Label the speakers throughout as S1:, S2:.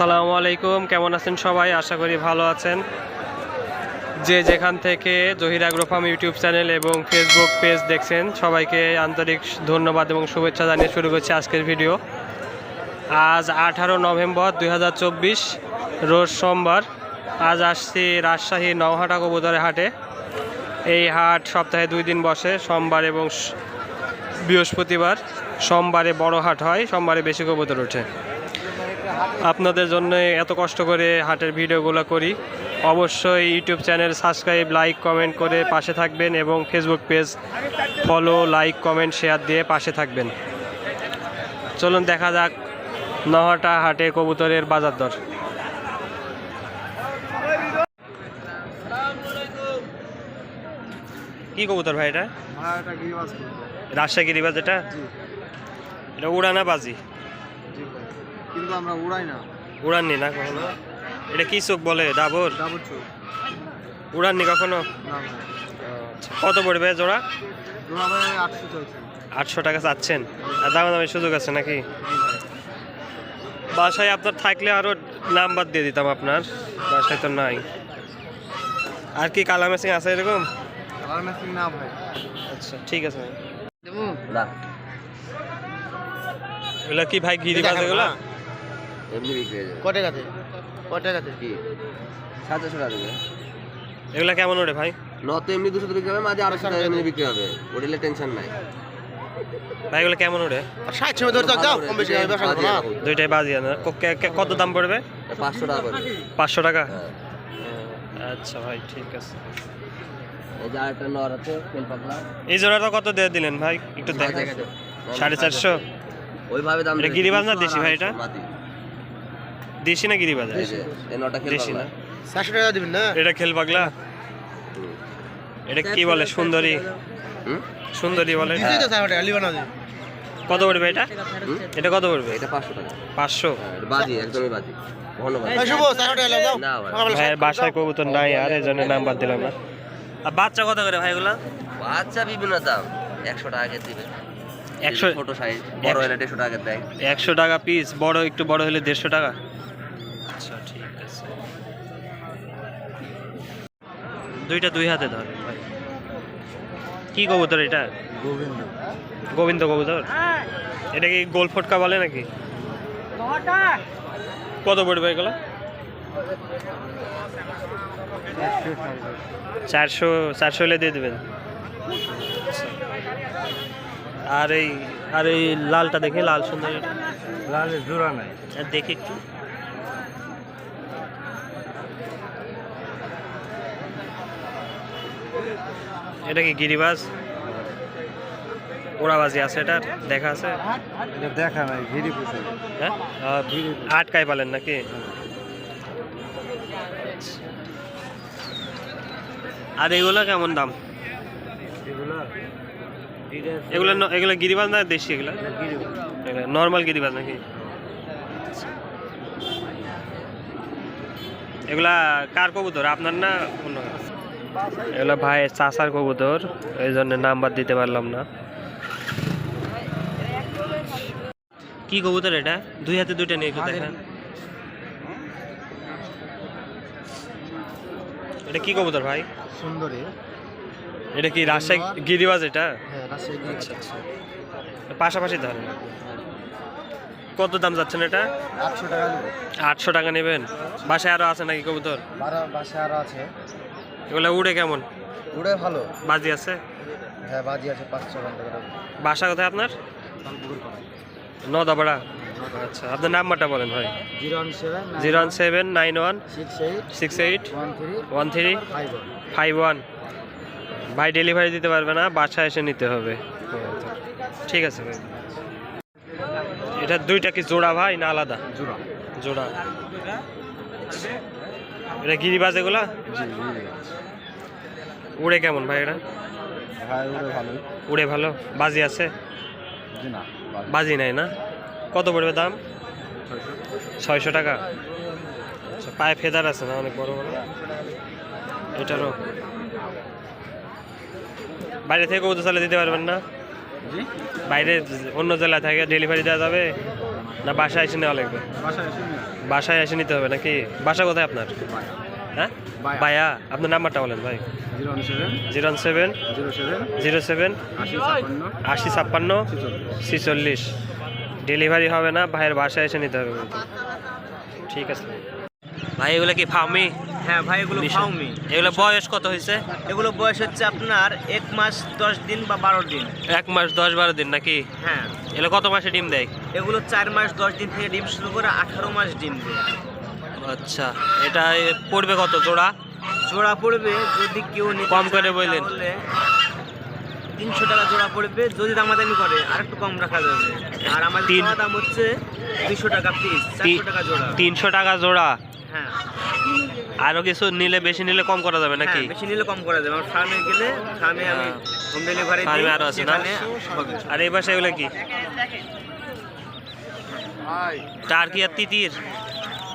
S1: আসসালামু আলাইকুম, কেমন আছেন সবাই? আশা করি ভালো আছেন। যে যেখান থেকে Zahir agro farm YouTube channel এবং ফেসবুক পেজ দেখছেন, সবাইকে আন্তরিক ধন্যবাদ এবং শুভেচ্ছা জানিয়ে শুরু করছি আজকের ভিডিও। আজ 18 নভেম্বর 2024 রোজ সোমবার। আজ আসছি রাজশাহী নওহাটা কবুতরের হাটে। এই হাট সপ্তাহে 2 দিন বসে, সোমবার এবং বৃহস্পতিবার। সোমবারে বড় হাট হয়, সোমবারে বেশি কবুতর ওঠে। আপনাদের জন্য এত কষ্ট করে হাটের ভিডিওগুলো করি। অবশ্যই YouTube channel subscribe, like, comment করে পাশে থাকবেন এবং Facebook page follow, like, comment, share দিয়ে পাশে থাকবেন। চলুন দেখা যাক নওহাটা হাটে কবুতরের বাজার দর। কি কবুতর ভাই এটা? রাজশাহী গিরিবাজ। এটা উড়ানা বাজি,
S2: কিন্তু আমরা উড়াই না।
S1: উড়াননি না কখনো? এটা কি চোখ বলে? ডাবর
S2: ডাবল চোখ।
S1: উড়াননি কখনো?
S2: না ভাই।
S1: আচ্ছা, কত পড়বে জোড়া?
S2: জোড়া ভাই 800 চলছে।
S1: 800 টাকা চাচ্ছেন? আর দামাদামির সুযোগ আছে নাকি? বাসায় আপনার থাকলে আরও নাম্বার দিয়ে দিতাম, আপনার বাসায় তো নাই। আর কি কালা মেশিন আছে এরকম?
S2: কালার ম্যাচিং না ভাই।
S1: আচ্ছা ঠিক আছে।
S2: দেবো না।
S1: এগুলো কি ভাই গিরিবাজ? এগুলো
S2: এমনি বিক্রি হয়ে যাবে। কত টাকাতে? কত টাকাতে কি? 700 টাকা দেবে।
S1: এগুলো কেমন ওঠে ভাই?
S2: নত এমনি 200 টাকা বিক্রি হবে, মাঝে 800 টাকা এমনি বিক্রি হবে। ওটালে টেনশন নাই
S1: ভাই এগুলো কেমন ওঠে?
S2: 60 টাকা ধরে যাও, কম বেশি হবে না।
S1: দুইটাই বাজি না? কত দাম পড়বে?
S2: 500 টাকা পড়বে।
S1: 500 টাকা? আচ্ছা ভাই ঠিক আছে।
S2: এই যে আরেকটা নর আছে তেল পাতলা।
S1: এই জোড়াটা কত দিয়ে দিলেন ভাই? একটু দেখেন। 450?
S2: ওইভাবে দাম।
S1: এটা গিরিবাজ না দেশি ভাই? এটা দেশি না গিরিবাজ?
S2: এই নটা খেল
S1: দেশি না?
S2: 400 টাকা দিবেন না।
S1: এটা খেল পাগলা? এটা কি বলে? সুন্দরী? সুন্দরী বলে? কত পড়বে এটা? এটা কত পড়বে?
S2: এটা 500 টাকা।
S1: 500?
S2: বাজি, একদমই বাজি। ধন্যবাদ। না ভাই।
S1: ভাই বাসায় কবুতর নাই, আর এই জন্য নাম্বার দিলাম না। আর বাচ্চা কত করে ভাই এগুলা?
S2: বাচ্চা বিভিন্ন দাম। 100 টাকা করে দিবে।
S1: 100?
S2: ছোট সাইজ, বড় হলে 150 টাকা দেয়।
S1: 100 টাকা পিস? বড় একটু বড় হলে 150 টাকা? আচ্ছা ঠিক আছে। দুইটা দুই হাতে ধর ভাই। কি কবুতর এটা?
S2: গোবিন্দ।
S1: গোবিন্দ কবুতর? এটা কি গোল ফটকা বলে নাকি? কত পড়বে এগুলো? 400 হলে দিয়ে দেবেন। আর এই লালটা দেখে, লাল সুন্দর।
S2: লালে জোড়া নাই।
S1: দেখি একটু। এটা কি গিরিবাজ? ওড়াবাজি আছে এটার? দেখা আছে?
S2: এটা দেখা নাই, ভিড়ি পুষে।
S1: হ্যাঁ, আটকায় পালেন নাকি? আর এগুলো কেমন দাম? এগুলো গিরিবাজ না দেশি? এগুলো নর্মাল গিরিবাজ নাকি? এগুলা কার কবুতর, আপনার না অন্য? এগুলো ভাইয়ের চাচার কবুতর, এই জন্য নাম্বার দিতে পারলাম না। কি কবুতর এটা? দুই হাতে দুইটা নিয়ে একটু দেখেন। এটা কি কবুতর ভাই?
S2: সুন্দরী।
S1: এটা কি রাজশাহী গিরিবাজ? এটা
S2: হ্যাঁ, রাজশাহী।
S1: আচ্ছা আচ্ছা, পাশাপাশি ধরেন। কত দাম যাচ্ছেন এটা?
S2: 800 টাকা দেব।
S1: 800 টাকা নেবেন? বাসায় আরো আছে নাকি কবুতর?
S2: বাসায় আরো আছে।
S1: এগুলো উড়ে কেমন?
S2: উড়ে ভালো।
S1: বাজি আছে?
S2: হ্যাঁ, বাজি আছে 500 টাকা।
S1: বাসা কোথায় আপনার? নদাপাড়া? আচ্ছা, আপনার নাম্বারটা বলেন ভাই। 01791 68 13 51। ভাই ডেলিভারি দিতে পারবে না, বাসায় এসে নিতে হবে। ঠিক আছে ভাই। এটা দুইটা কি জোড়া ভাই না আলাদা?
S2: জোড়া।
S1: জোড়া। এটা গিরিবাজ এগুলা? উড়ে কেমন ভাই এটা?
S2: ভাই উড়ে ভালো।
S1: উড়ে ভালো? বাজি আছে?
S2: না,
S1: বাজি নাই না? কত পড়বে দাম? 600 টাকা? আচ্ছা, পায়ে ফেদার আছে না অনেক বড় বড়? এটারও বাইরে থেকে কবুতর চালে দিতে পারবেন না? বাইরে অন্য জেলা থেকে ডেলিভারি দেওয়া যাবে? না বাসায় এসে নেওয়া লাগবে? বাসায় এসে নিতে হবে নাকি? বাসা কোথায় আপনার? হ্যাঁ, বায়া। আপনার নাম্বারটা বলেন ভাই। 017 07 80 56 46। ডেলিভারি হবে না, ভাইয়ের বাসায় এসে নিতে হবে কিন্তু। ঠিক আছে ভাই। এগুলো কি ফার্মি?
S2: হ্যাঁ ভাই, এগুলো ফাউমি।
S1: এগুলো বয়স কত হয়েছে?
S2: এগুলো বয়স হচ্ছে আপনার 1 মাস 10 দিন বা 12 দিন।
S1: 1 মাস 10-12 দিন নাকি?
S2: হ্যাঁ।
S1: এগুলো কত মাসে ডিম দেয়?
S2: এগুলো 4 মাস 10 দিন থেকে ডিম শুরু করে 18 মাস ডিম দেয়।
S1: আচ্ছা, এটা পড়বে কত জোড়া?
S2: জোড়া পড়বে যদি কেউ নিতে
S1: কম করে
S2: চায়
S1: বললেন।
S2: তাহলে 300 টাকা জোড়া পড়বে। যদি দামাদামি করে আরেকটু কম রাখা যাবে। আর আমাদের জোড়া দাম হচ্ছে 200 টাকা পিস, 400 টাকা জোড়া।
S1: 300 টাকা জোড়া।
S2: হ্যাঁ।
S1: আরো কিছু নিলে, বেশি নিলে কম করা যাবে নাকি?
S2: হ্যাঁ, বেশি নিলে কম করা যাবে। আমার ফার্মে গেলে ফার্মে আমি হোম ডেলিভারি দিই।
S1: ফার্মে আরো আছে না?
S2: হবে।
S1: আর এই পাশে এগুলো কি? টার্কি আর তিতির।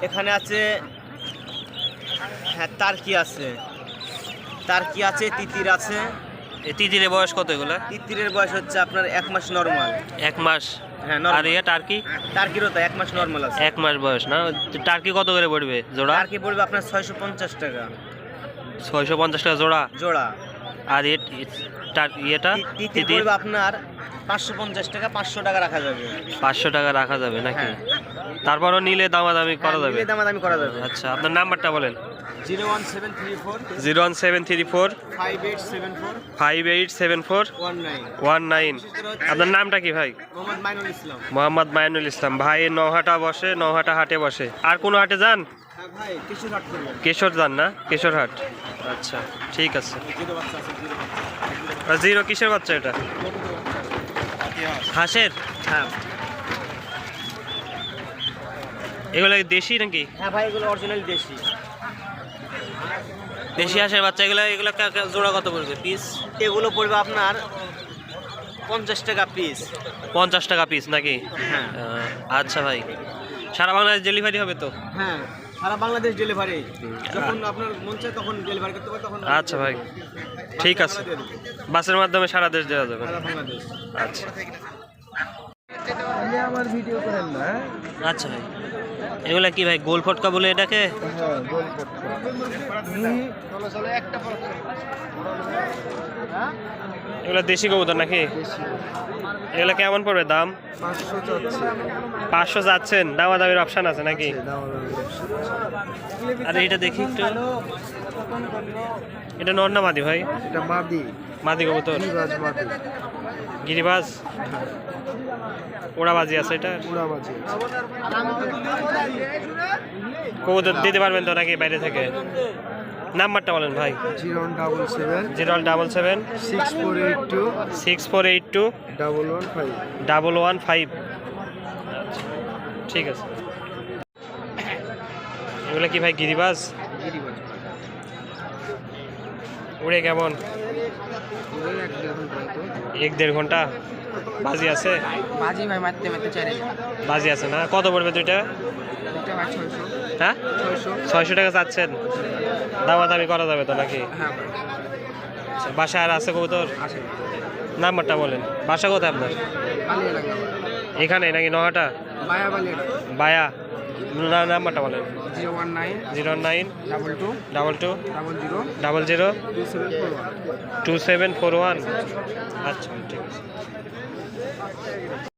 S2: এখানে আছে, হ্যাঁ টার্কি আছে, টার্কি আছে, তিতির আছে।
S1: এই তিতিরের বয়স কত এগুলো?
S2: তিতিরের বয়স হচ্ছে আপনার 1 মাস নরমাল।
S1: 1 মাস।
S2: হ্যাঁ,
S1: আর
S2: নরমাল।
S1: ইয়ে টার্কি?
S2: টার্কিরও তো 1 মাস নরমাল আছে।
S1: 1 মাস বয়স না? টার্কি কত করে পড়বে জোড়া?
S2: টার্কি পড়বে আপনার 650 টাকা
S1: 650 টাকা জোড়া।
S2: জোড়া।
S1: আর ইয়েটা
S2: তিতির
S1: তিতির
S2: পড়বে আপনার 550 টাকা, 500 টাকা রাখা যাবে।
S1: 500 টাকা রাখা যাবে নাকি?
S2: হ্যাঁ।
S1: তারপরও নিলে দামাদামি করা যাবে?
S2: নিলে দামাদামি করা যাবে।
S1: আচ্ছা, আপনার নাম্বারটা বলেন।
S2: 01734
S1: 01734
S2: 5874
S1: 5874
S2: 19।
S1: 19। আপনার নামটা কি ভাই?
S2: মোহাম্মদ মাইনুল ইসলাম।
S1: মোহাম্মদ মাইনুল ইসলাম। ভাই নহাটা বসে, নহাটা হাটে বসে। আর কোনো হাটে যান?
S2: হ্যাঁ ভাই, কিছু হাট করবেন।
S1: কেশর যান না? কেশর হাট। আচ্ছা, ঠিক আছে।
S2: জিরো বাচ্চা আছে, জিরো বাচ্চা।
S1: আর জিরো কিসের বাচ্চা এটা? হাঁসের?
S2: হ্যাঁ।
S1: এগুলো কি দেশি নাকি?
S2: হ্যাঁ ভাই, এগুলো অরিজিনাল দেশি।
S1: দেশি হাঁসের বাচ্চা। এগুলো এগুলো জোড়া কত পড়বে পিস?
S2: এগুলো পড়বে আপনার 50 টাকা পিস।
S1: 50 টাকা পিস নাকি?
S2: হ্যাঁ।
S1: আচ্ছা ভাই, সারা বাংলাদেশ ডেলিভারি হবে তো?
S2: হ্যাঁ, সারা বাংলাদেশ ডেলিভারি। যখন আপনার মন চায় তখন ডেলিভারি করতে পারে, তখন।
S1: আচ্ছা ভাই, ঠিক আছে। বাসের মাধ্যমে সারা দেশ দেওয়া যাবে?
S2: সারা বাংলাদেশ।
S1: আচ্ছা
S2: আমার ভিডিও করেন না।
S1: আচ্ছা ভাই, এগুলা কি ভাই গোল ফটকা বলে এটাকে?
S2: হ্যাঁ, গোল ফটকা।
S1: এগুলা দেশি কবুতর নাকি? এগুলা কেমন পড়বে দাম? 500 যাচ্ছেন? দামাদামির অপশন আছে নাকি? আরে এটা দেখি একটু। এটা নর না মাদি ভাই?
S2: এটা মাদি।
S1: মাদি কবুতর?
S2: মাদি।
S1: গিরিবাজ? ওড়াবাজি আছে এটা?
S2: উড়াবাজি।
S1: কবুতর দিতে পারবেন তো নাকি বাইরে থেকে? নাম্বারটা বলেন ভাই।
S2: 017
S1: 077
S2: 6482
S1: 6482
S2: 115
S1: 115। আচ্ছা, ঠিক আছে। এগুলো কি ভাই গিরিবাজ? উড়ে কেমন? 1-1.5 ঘন্টা বাজি আছে?
S2: বাজি ভাই মারতে মারতে চারে।
S1: বাজি আছে না? কত পড়বে দুইটা?
S2: এটা ভাই 600।
S1: হ্যাঁ, 600 টাকা চাচ্ছেন? দামাদামি করা যাবে তো নাকি?
S2: হ্যাঁ
S1: আচ্ছা, বাসায় আর আছে কবুতর?
S2: আছে।
S1: নাম্বারটা বলেন। বাসা কোথায় আপনার?
S2: বালি এলাকা।
S1: এখানে নাকি নহাটা?
S2: বায়া বালি এলাকা।
S1: বায়া। নাম্বারটা বলেন।
S2: 019
S1: 09
S2: 22
S1: 22
S2: 00
S1: 00
S2: 2741।
S1: 2741। আচ্ছা, ঠিক আছে।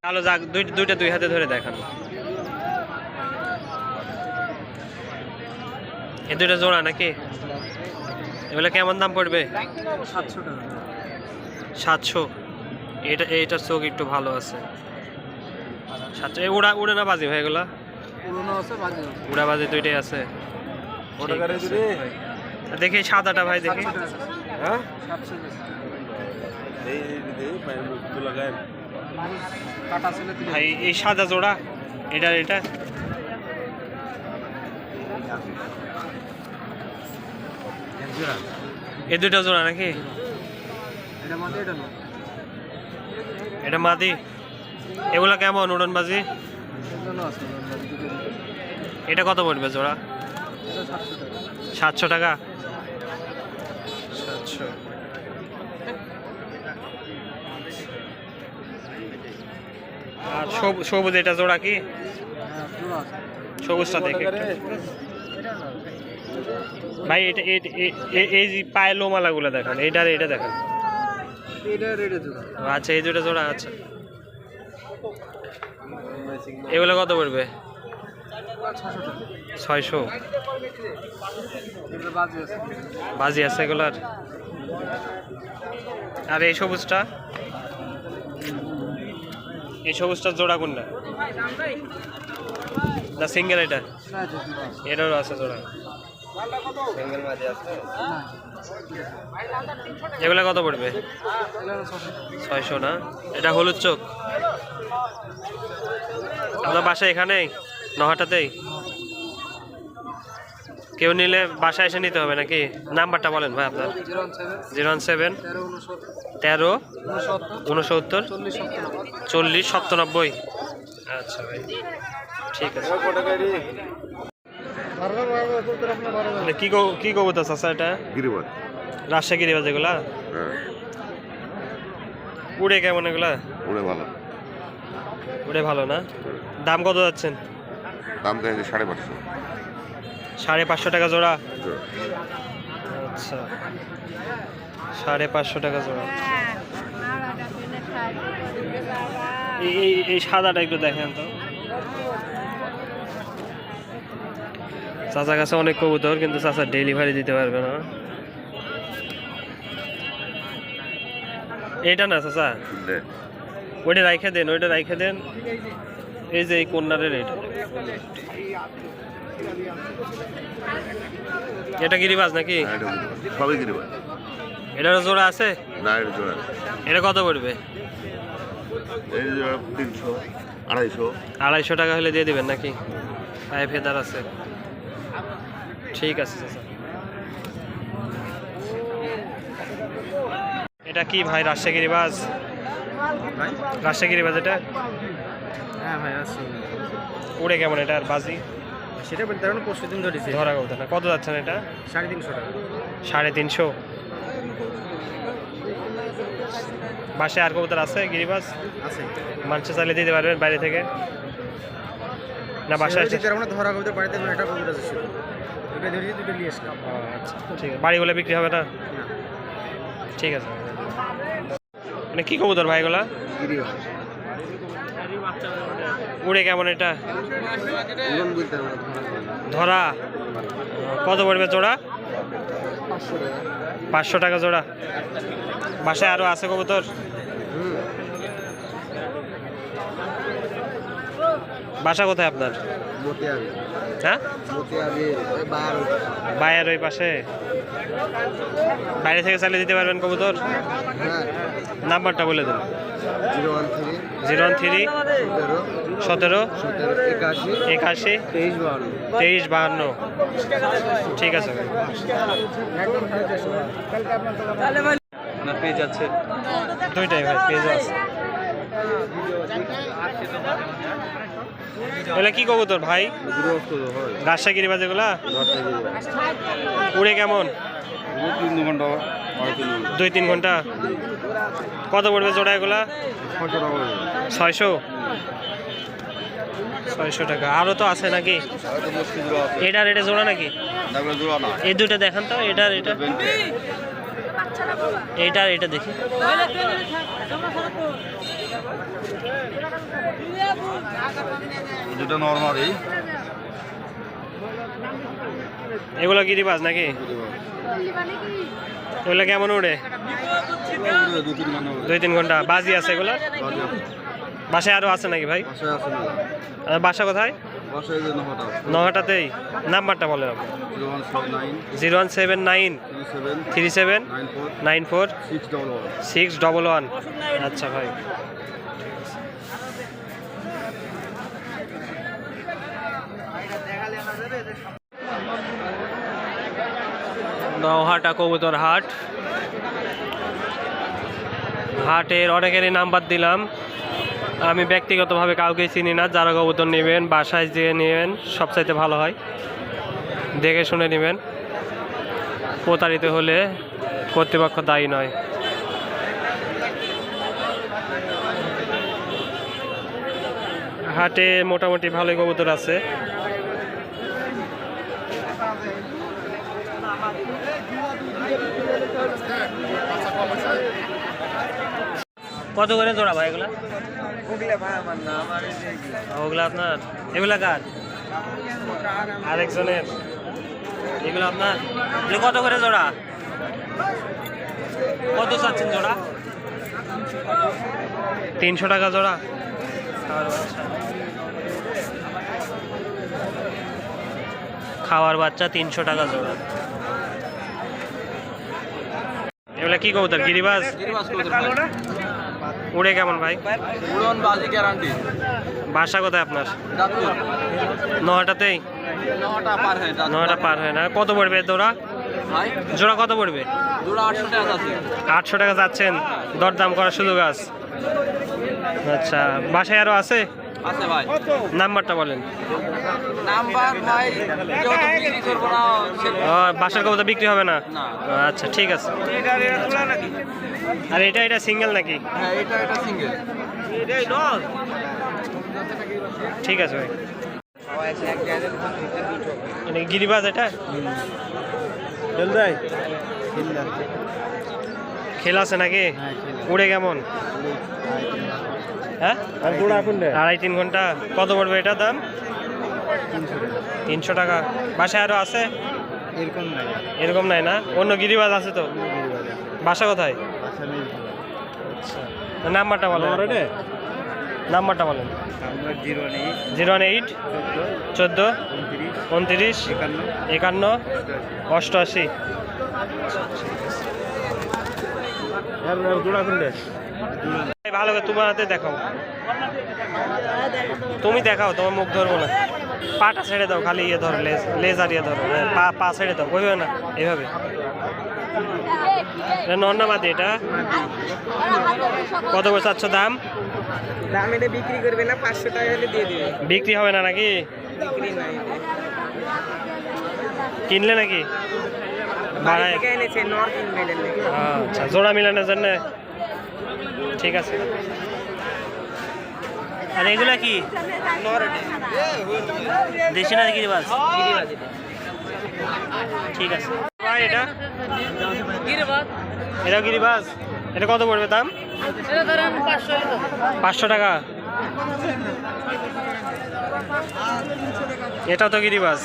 S1: কালো যাক, দুইটা দুই হাতে ধরে দেখান। এই দুইটা জোড়া নাকি? এগুলো কেমন দাম পড়বে?
S2: 700 টাকা।
S1: 700। এইটার চোখ একটু ভালো আছে। 700। উড়ে না বাজি ভাই এগুলা?
S2: পুরনো আছে, বাজি আছে।
S1: উড়া বাজি দুইটাই আছে।
S2: ওটা করে দিবি?
S1: দেখি সাদাটা ভাই, দেখি।
S2: হ্যাঁ, 700 কাটা ছিল
S1: ভাই এই সাদা জোড়া, এটা এই দুইটা জোড়া নাকি?
S2: এটা মাদি, এটা না।
S1: এটা মাদি। এগুলা কেমন উড়নবাজি? এটা কত পড়বে জোড়া? 700 টাকা। 700। আর সবুজ এটা জোড়া কি? সবুজটা দেখে একটু। ভাই এটা এই যে পায়ে লোমালাগুলো দেখান, এটা দেখান। আচ্ছা এই দুটো জোড়া, আচ্ছা এগুলো কত পড়বে? 600। বাজি আছে এগুলার। আর এই সবুজটা জোড়া কোনটা? না সিঙ্গেল এটা? এটারও আছে জোড়া। এগুলা কত পড়বে? 600 না? এটা হলুদ চোখ। আপনার বাসা এখানেই নহাটাতেই? কেউ নিলে বাসায় এসে নিতে হবে নাকি? নাম্বারটা বলেন ভাই আপনার। 017 13 69 40 97। আচ্ছা ভাই ঠিক আছে। কি কবুতর আছে এটা?
S3: গিরিবাজ।
S1: রাজশাহী গিরিবাজ এগুলা? উড়ে কেমন এগুলা?
S3: উড়ে ভালো।
S1: উড়ে ভালো না? দাম কত যাচ্ছেন?
S3: দাম চাইছে 550।
S1: 550 টাকা জোড়া? আচ্ছা 550 টাকা জোড়া। এই সাদাটা একটু দেখেন তো। চাচা কাছে অনেক কবুতর, কিন্তু চাচা ডেলিভারি দিতে পারবে না। এটা না চাচা, ওইটা রাইখে দেন, ওইটা রাইখে দেন। এই যে এই কন্যারের এটা গিরিবাজ নাকি?
S3: সবই গিরিবাজ।
S1: এটারও জোড়া আছে?
S3: না এর জোড়া।
S1: এটা কত পড়বে?
S3: এই জোড়া 300 250।
S1: 250 টাকা হলে দিয়ে দিবেন নাকি? পায়ে ফেদার আছে। ঠিক আছে চাচা। এটা কি ভাই? রাজশাহী গিরিবাজ? রাজশাহী গিরিবাজ এটা?
S2: হ্যাঁ ভাই আছে।
S1: উড়ে কেমন এটা? আর বাজি
S2: সেটা বলতে পারবো না, পরশু দিন ধরেছি।
S1: ধরা কথা না। কত যাচ্ছেন এটা?
S2: 350 টাকা।
S1: 350। বাসায় আর কবুতর আছে গিরিবাজ?
S2: আছে।
S1: মানুষ চাইলে দিতে পারবেন বাইরে থেকে? না বাসায়?
S2: ধরা কবিতা বাড়িতে এটা কবিতা আছে, দুটো ধরেছি, দুটো নিয়ে আসলাম।
S1: আচ্ছা ঠিক আছে। বাড়িগুলো বিক্রি হবে না? ঠিক আছে। মানে কি কবুতর ভাই এগুলা? উড়ে কেমন এটা? ধরা কত পড়বে জোড়া? 500 টাকা জোড়া। বাসায় আরো আছে কবুতর? বাসা কোথায় আপনার? হ্যাঁ বাইরের ওই পাশে? বাইরে থেকে চালিয়ে দিতে পারবেন কবুতর? নাম্বারটা বলে দিন। 013 17 81 23 52। ঠিক আছে ভাই।
S2: পেজ আছে
S1: দুইটাই ভাই, পেজ আছে। এগুলা কি কবুতর ভাই? রাজশাহী গিরিবাজ এগুলা? উড়ে কেমন? 2-3 ঘন্টা। কত পড়বে জোড়া এগুলা? 600 টাকা। আরো তো আছে নাকি? এটার এটা জোড়া নাকি? এই দুটো দেখান তো। এটা দেখি।
S3: দুটো নরমাল।
S1: এগুলো গিরিবাজ নাকি? এগুলো কেমন উড়ে? 2-3 ঘন্টা। বাজি আছে এগুলো? বাসায় আরো আছে নাকি ভাই? বাসা কোথায়? নহাটাতেই। নাম্বারটা বলেন আপনি। 0179 37 94 611। আচ্ছা ভাই। নওহাটা কবুতর হাট। হাটের অনেকেরই নাম্বার দিলাম। আমি ব্যক্তিগতভাবে কাউকে চিনি না। যারা কবুতর নেবেন বাসায় যেয়ে নেবেন, সবচাইতে ভালো হয়। দেখে শুনে নেবেন। প্রতারিত হলে কর্তৃপক্ষ দায়ী নয়। হাটে মোটামুটি ভালোই কবুতর আছে। কত করে জোড়া ভাই এগুলা? ওগুলা আপনার, এগুলা কার? আরেকজনের। এগুলো আপনার, এগুলো কত করে জোড়া? কত চাচ্ছেন জোড়া? 300 টাকা জোড়া। খাওয়ার বাচ্চা 300 টাকা জোড়া। এগুলা কি কবুতর? গিরিবাজ? উড়ে কেমন ভাই?
S2: উড়ন বাজি গ্যারান্টি।
S1: বাসা কোথায় আপনার? নটাতেই? 9টা পার হয় না। কত পড়বে জোড়া? জোড়া কত পড়বে? 800 টাকা যাচ্ছেন, দরদাম করার সুযোগ আছে। আচ্ছা, বাসায় আরো আছে?
S2: আছে ভাই।
S1: নাম্বারটা বলেন।
S2: নাম্বার ভাই যত বিক্রি করব না
S1: বাসার কবুতর বিক্রি হবে না? আচ্ছা ঠিক আছে। আর এটা সিঙ্গেল নাকি?
S2: হ্যাঁ, এটা সিঙ্গেল। এটাই লস।
S1: ঠিক আছে ভাই। মানে গিরিবাজ এটা? খেলা আছে নাকি? উড়ে কেমন? হ্যাঁ, 2.5-3 ঘন্টা। কত পড়বে এটা দাম? 300 টাকা। বাসায় আরো আছে? এরকম নাই না? অন্য গিরিবাজ আছে তো? বাসা কোথায়? আচ্ছা, নাম্বারটা বলেন। নাম্বারটা বলেন। 018 14 29 51 88। ভালো করে তোমার হাতে দেখাও, তুমি দেখাও, তোমার মুখ ধরবো না। পাটা ছেড়ে দাও, খালি ইয়ে ধরো, লেজ আর ইয়ে ধরো, পা ছেড়ে দাও, বইবে না এইভাবে। নন্না মাদি এটা কত করে চাচ্ছ দাম?
S2: দাম এটা বিক্রি করবে না, 500 টাকা হলে দিয়ে দিবে।
S1: বিক্রি হবে না নাকি?
S2: বিক্রি নাই।
S1: কিনলে নাকি? ভাড়ায়
S2: এনেছে নর কিনবে নাকি?
S1: আচ্ছা, জোড়া মিলানোর জন্য। ঠিক আছে। আর এগুলা কি? দেশি না গিরিবাজ?
S2: গিরিবাজ।
S1: ঠিক আছে ভাই। এটা এটা গিরিবাজ। এটা কত পড়বে দাম? 500 টাকা। এটাও তো গিরিবাজ।